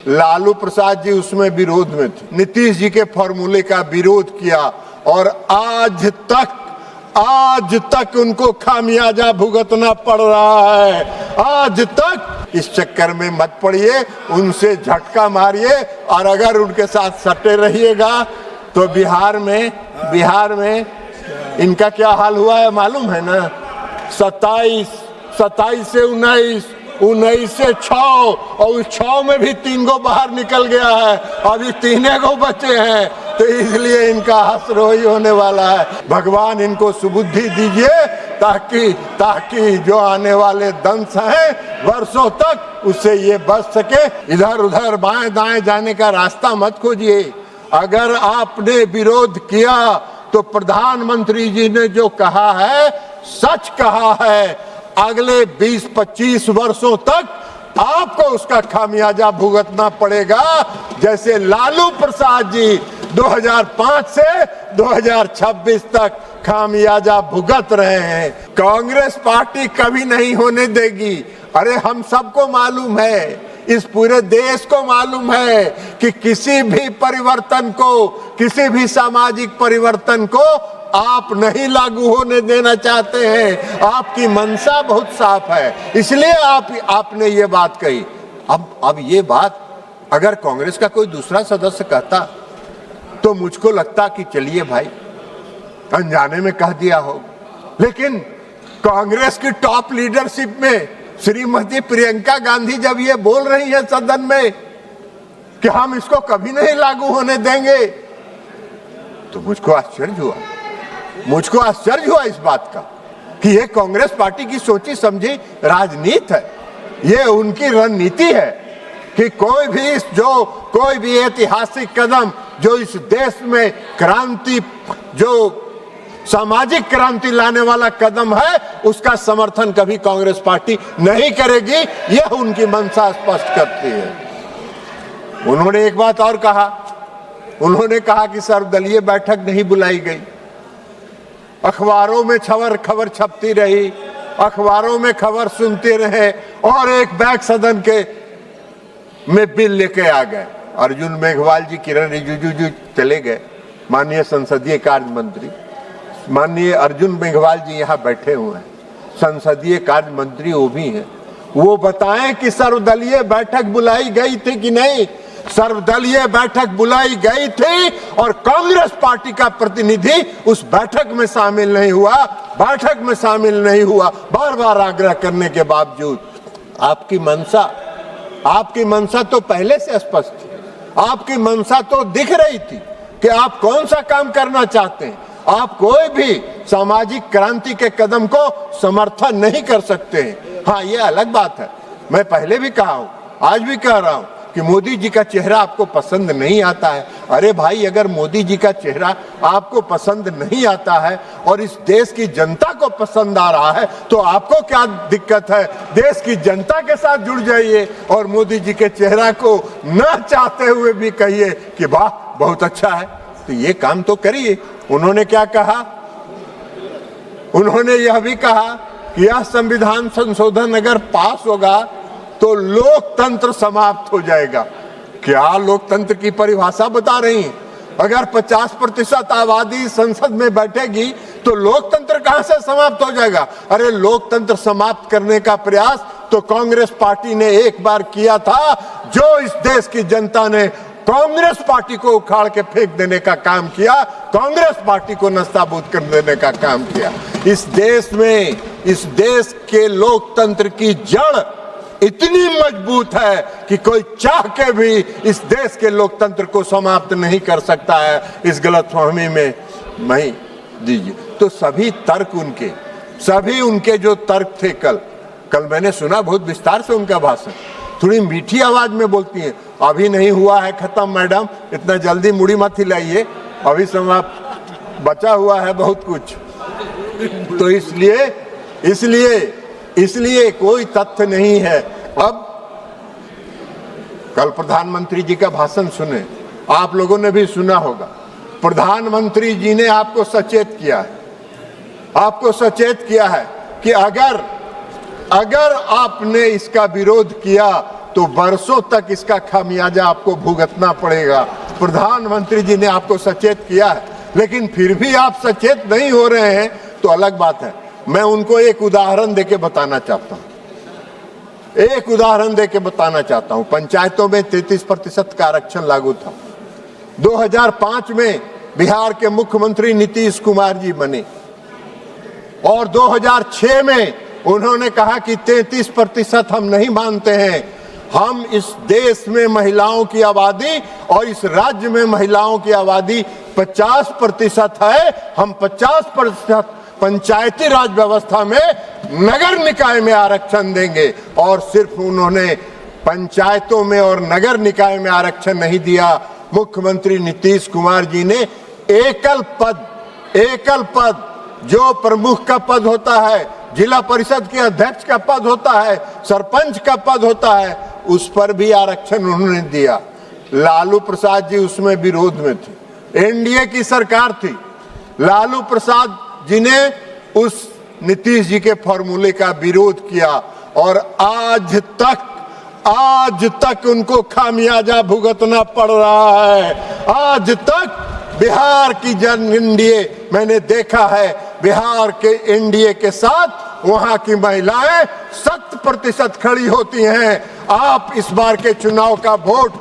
लालू प्रसाद जी उसमें विरोध में थे, नीतीश जी के फॉर्मूले का विरोध किया और आज तक उनको खामियाजा भुगतना पड़ रहा है। आज तक इस चक्कर में मत पड़िए, उनसे झटका मारिए और अगर उनके साथ सटे रहिएगा तो बिहार में इनका क्या हाल हुआ है मालूम है ना। 27 से 19 से 6 और उस 6 में भी 3 गो बाहर निकल गया है, अभी 3 गो बचे हैं, तो इसलिए इनका हसरोई होने वाला है। भगवान इनको सुबुद्धि दीजिए ताकि जो आने वाले दंश हैं वर्षों तक उससे ये बच सके। इधर उधर बाएं दाएं जाने का रास्ता मत खोजिए। अगर आपने विरोध किया तो प्रधानमंत्री जी ने जो कहा है सच कहा है। अगले 20-25 वर्षों तक आपको उसका खामियाजा भुगतना पड़ेगा, जैसे लालू प्रसाद जी 2005 से 2026 तक खामियाजा भुगत रहे हैं। कांग्रेस पार्टी कभी नहीं होने देगी। अरे हम सबको मालूम है, इस पूरे देश को मालूम है कि किसी भी परिवर्तन को, किसी भी सामाजिक परिवर्तन को आप नहीं लागू होने देना चाहते हैं। आपकी मंशा बहुत साफ है, इसलिए आपने ये बात कही। अब ये बात अगर कांग्रेस का कोई दूसरा सदस्य कहता तो मुझको लगता कि चलिए भाई अनजाने में कह दिया हो, लेकिन कांग्रेस की टॉप लीडरशिप में श्रीमती प्रियंका गांधी जब ये बोल रही है सदन में कि हम इसको कभी नहीं लागू होने देंगे, तो मुझको आश्चर्य हुआ इस बात का कि ये कांग्रेस पार्टी की सोची समझी राजनीति है। ये उनकी रणनीति है कि कोई भी ऐतिहासिक कदम जो इस देश में क्रांति, जो सामाजिक क्रांति लाने वाला कदम है, उसका समर्थन कभी कांग्रेस पार्टी नहीं करेगी। यह उनकी मंशा स्पष्ट करती है। उन्होंने एक बात और कहा, उन्होंने कहा कि सर्वदलीय बैठक नहीं बुलाई गई। अखबारों में खबर छपती रही, अखबारों में खबर सुनते रहे और एक बैग सदन के में बिल लेके आ गए। अर्जुन मेघवाल जी, किरण रिजिजू जी चले गए, माननीय संसदीय कार्य मंत्री माननीय अर्जुन मेघवाल जी यहाँ बैठे हुए हैं, संसदीय कार्य मंत्री वो भी हैं। वो बताएं कि सर्वदलीय बैठक बुलाई गई थी कि नहीं। सर्वदलीय बैठक बुलाई गई थी और कांग्रेस पार्टी का प्रतिनिधि उस बैठक में शामिल नहीं हुआ, बार बार आग्रह करने के बावजूद। आपकी मंशा तो पहले से स्पष्ट थी, आपकी मंशा तो दिख रही थी कि आप कौन सा काम करना चाहते हैं। आप कोई भी सामाजिक क्रांति के कदम को समर्थन नहीं कर सकते हैं। हाँ, ये अलग बात है, मैं पहले भी कहा हूं, आज भी कह रहा हूं कि मोदी जी का चेहरा आपको पसंद नहीं आता है। अरे भाई, अगर मोदी जी का चेहरा आपको पसंद नहीं आता है और इस देश की जनता को पसंद आ रहा है, तो आपको क्या दिक्कत है? देश की जनता के साथ जुड़ जाइए और मोदी जी के चेहरा को न चाहते हुए भी कहिए कि वाह बहुत अच्छा है। तो ये काम तो करिए। उन्होंने क्या कहा? उन्होंने यह भी कहा कि यह संविधान संशोधन अगर पास होगा तो लोकतंत्र समाप्त हो जाएगा। क्या लोकतंत्र की परिभाषा बता रही हैं? अगर 50% आबादी संसद में बैठेगी तो लोकतंत्र कहां से समाप्त हो जाएगा? अरे लोकतंत्र समाप्त करने का प्रयास तो कांग्रेस पार्टी ने एक बार किया था, जो इस देश की जनता ने कांग्रेस पार्टी को उखाड़ के फेंक देने का काम किया, कांग्रेस पार्टी को नस्ताबूद कर देने का काम किया। इस देश के लोकतंत्र की जड़ इतनी मजबूत है कि कोई चाह के भी इस देश के लोकतंत्र को समाप्त नहीं कर सकता है। इस गलतफहमी में नहीं दीजिए। तो सभी उनके जो तर्क थे, कल मैंने सुना बहुत विस्तार से उनका भाषण, थोड़ी मीठी आवाज में बोलती हैं। अभी नहीं हुआ है खत्म मैडम, इतना जल्दी मुड़ी मत हिलाइए, अभी समय बचा हुआ है बहुत कुछ। तो इसलिए कोई तथ्य नहीं है। अब कल प्रधानमंत्री जी का भाषण सुने, आप लोगों ने भी सुना होगा। प्रधानमंत्री जी ने आपको सचेत किया है कि अगर आपने इसका विरोध किया तो बरसों तक इसका खामियाजा आपको भुगतना पड़ेगा। प्रधानमंत्री जी ने आपको सचेत किया है, लेकिन फिर भी आप सचेत नहीं हो रहे हैं तो अलग बात है। मैं उनको एक उदाहरण देके बताना चाहता हूं, एक उदाहरण देके बताना चाहता हूं। पंचायतों में 33% का आरक्षण लागू था। 2005 में बिहार के मुख्यमंत्री नीतीश कुमार जी बने और 2006 में उन्होंने कहा कि 33% हम नहीं मानते हैं। हम इस देश में महिलाओं की आबादी और इस राज्य में महिलाओं की आबादी 50% है। हम 50% पंचायती राज व्यवस्था में नगर निकाय में आरक्षण देंगे। और सिर्फ उन्होंने पंचायतों में और नगर निकाय में आरक्षण नहीं दिया, मुख्यमंत्री नीतीश कुमार जी ने एकल पद जो प्रमुख का पद होता है, जिला परिषद के अध्यक्ष का पद होता है, सरपंच का पद होता है, उस पर भी आरक्षण उन्होंने दिया। लालू प्रसाद जी उसमें विरोध में थे, एनडीए की सरकार थी। लालू प्रसाद जी ने उस नीतीश जी के फॉर्मूले का विरोध किया और आज तक उनको खामियाजा भुगतना पड़ रहा है। आज तक बिहार की जन एनडीए, मैंने देखा है बिहार के एनडीए के साथ वहां की महिलाएं 100% खड़ी होती हैं। आप इस बार के चुनाव का वोट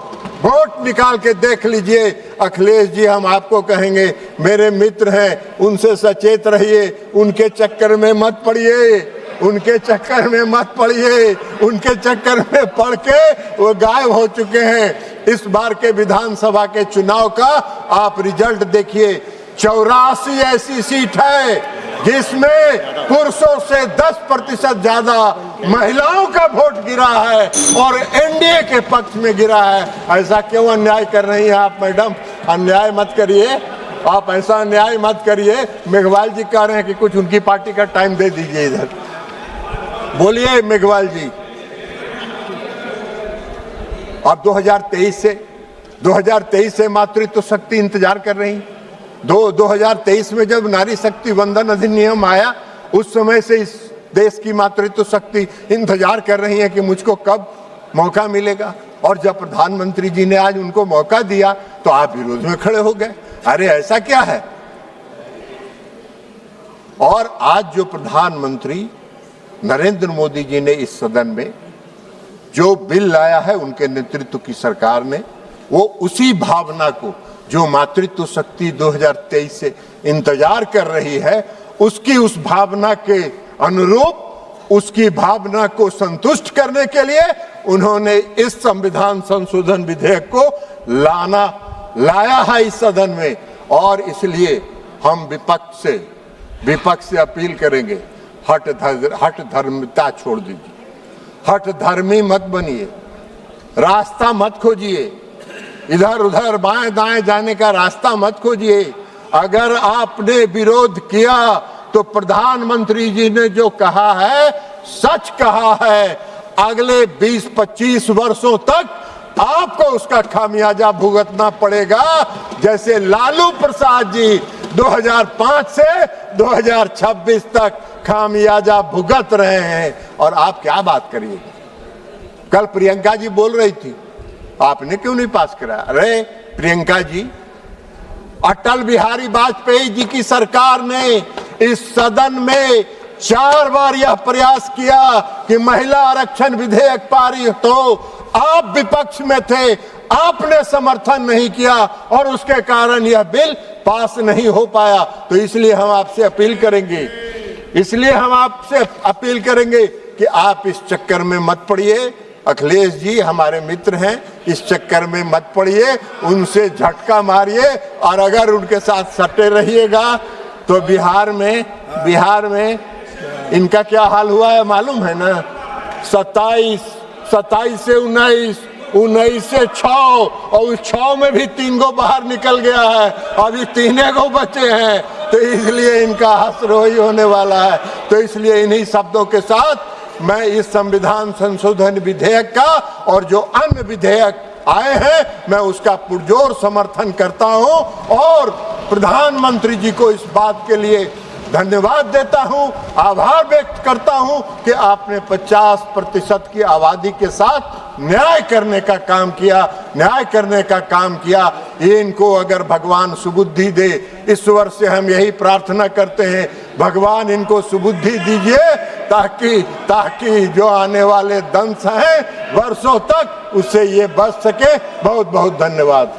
निकाल के देख लीजिए। अखिलेश जी, हम आपको कहेंगे, मेरे मित्र हैं, उनसे सचेत रहिए, उनके चक्कर में मत पड़िए, उनके चक्कर में मत पड़िए। उनके चक्कर में पड़ के वो गायब हो चुके हैं। इस बार के विधानसभा के चुनाव का आप रिजल्ट देखिए। 84 ऐसी सीट है जिसमें पुरुषों से 10% ज्यादा महिलाओं का वोट गिरा है और एनडीए के पक्ष में गिरा है। ऐसा क्यों अन्याय कर रही हैं आप मैडम? अन्याय मत करिए, आप ऐसा अन्याय मत करिए। मेघवाल जी कह रहे हैं कि कुछ उनकी पार्टी का टाइम दे दीजिए इधर। बोलिए मेघवाल जी। अब 2023 से मातृत्व शक्ति इंतजार कर रही। 2023 में जब नारी शक्ति वंदन अधिनियम आया, उस समय से इस देश की मातृत्व शक्ति इंतजार कर रही है कि मुझको कब मौका मिलेगा। और जब प्रधानमंत्री जी ने आज उनको मौका दिया तो आप विरोध में खड़े हो गए। अरे ऐसा क्या है? और आज जो प्रधानमंत्री नरेंद्र मोदी जी ने इस सदन में जो बिल लाया है, उनके नेतृत्व की सरकार ने, वो उसी भावना को जो मातृत्व शक्ति 2023 से इंतजार कर रही है, उसकी उस भावना के अनुरूप, उसकी भावना को संतुष्ट करने के लिए उन्होंने इस संविधान संशोधन विधेयक को लाया है इस सदन में। और इसलिए हम विपक्ष से अपील करेंगे, हठ धर्मिता छोड़ दीजिए, हठ धर्मी मत बनिए, रास्ता मत खोजिए, इधर उधर बाएं दाएं जाने का रास्ता मत खोजिए। अगर आपने विरोध किया तो प्रधानमंत्री जी ने जो कहा है सच कहा है। अगले 20-25 वर्षों तक आपको उसका खामियाजा भुगतना पड़ेगा, जैसे लालू प्रसाद जी 2005 से 2026 तक खामियाजा भुगत रहे हैं। और आप क्या बात करिए, कल प्रियंका जी बोल रही थी, आपने क्यों नहीं पास करा? अरे प्रियंका जी, अटल बिहारी वाजपेयी जी की सरकार ने इस सदन में 4 बार यह प्रयास किया कि महिला आरक्षण विधेयक पारित हो। आप विपक्ष में थे, आपने समर्थन नहीं किया और उसके कारण यह बिल पास नहीं हो पाया। तो इसलिए हम आपसे अपील करेंगे कि आप इस चक्कर में मत पड़िए। अखिलेश जी हमारे मित्र हैं, इस चक्कर में मत पड़िए, उनसे झटका मारिए। और अगर उनके साथ सटे रहिएगा तो बिहार में इनका क्या हाल हुआ है मालूम है ना? 27 से 19 से 6 और उस 6 में भी 3 गो बाहर निकल गया है, अभी 3 गो बचे हैं। तो इसलिए इनका हसरोई होने वाला है। तो इसलिए इन्हीं शब्दों के साथ मैं इस संविधान संशोधन विधेयक का और जो अन्य विधेयक आए हैं, मैं उसका पुरजोर समर्थन करता हूं और प्रधानमंत्री जी को इस बात के लिए धन्यवाद देता हूं, आभार व्यक्त करता हूं कि आपने 50% की आबादी के साथ न्याय करने का काम किया। ये इनको अगर भगवान सुबुद्धि दे, इस वर्ष से हम यही प्रार्थना करते हैं, भगवान इनको सुबुद्धि दीजिए ताकि जो आने वाले दंश हैं वर्षों तक उससे ये बच सके। बहुत बहुत धन्यवाद।